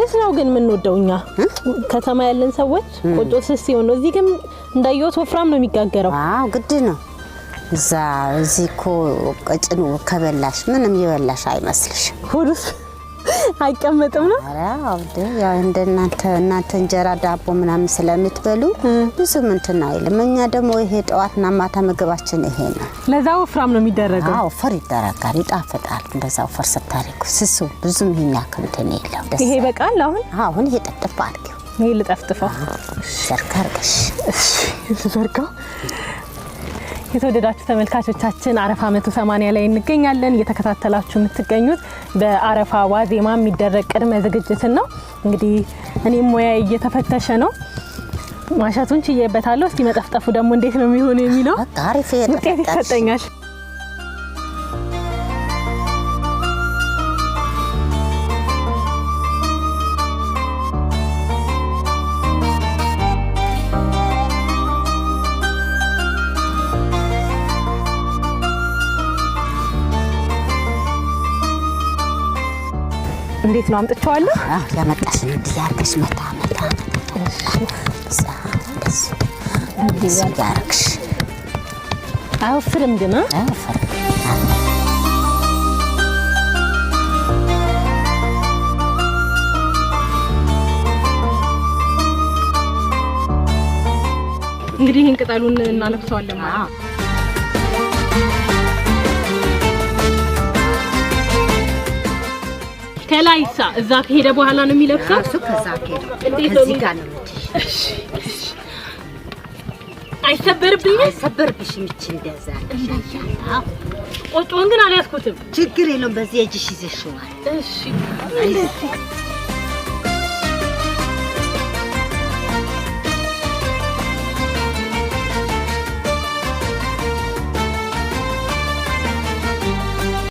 ስስ ነው ግን ምን ወደውኛ ከተማ ያለን ሰዎች ቆጮ ስስ ሲሆን ነው እዚህ ግን እንዳይወት ወፍራም ነው የሚጋገረው አዎ ግድ ነው እዚኮ ቀጭኑ ከበላሽ ምንም ይበላሽ አይመስልሽ ሆዱስ አይቀመጥም ነው አዎ ያ እንደናንተ እንጀራ ዳቦ ምናምን ስለምትበሉ ብዙ ምንትና አይልም እኛ ደግሞ ይሄ ጠዋትና ማታ ምግባችን ይሄ ነው ለዛው ወፍራም ነው የሚደረገው አዎ ፈር ይደረጋል ይጣፍጣል እንደዛው ፈር ስታሪኩ ስሱ ብዙም ይኛከም ተነይለው ይሄ በቃል አሁን ይሄ ጠጥፍ አድርጊው ይሄ ልጠፍጥፈው ሰርካርሽ እሺ ሰርካው የተወደዳችሁ ተመልካቾቻችን አረፋ 180 ላይ እንገኛለን እየተከታተላችሁ የምትገኙት በአረፋ ዋዜማ የሚደረግ ቅድመ ዝግጅት ነው እንግዲህ እኔም ሞያ እየተፈተሸ ነው ማሻቱን ችዬበታለሁ እስቲ መጠፍጠፉ ደግሞ እንዴት ነው የሚሆነው የሚለው አሪፍ ይተጠኛል እንዴት ነው አምጥቻለሁ ያመጣሽ እንዲያርክሽ መታ እሺ ያርክሽ አውፍርም ግን እንግዲህ እንቅጠሉን እናለብሰዋለን ማለት ከላይሳ እዛ ከሄደ በኋላ ነው የሚለብሰው እሱ ከዛ ከሄደ እንዴት ነው እዚህ ጋር ነው እሺ አይሰበርብሽም እቺ እንደዛ ቆጮን ግን አልያዝኩትም ችግር የለውም በዚህ እጅሽ ይዘሽዋል እሺ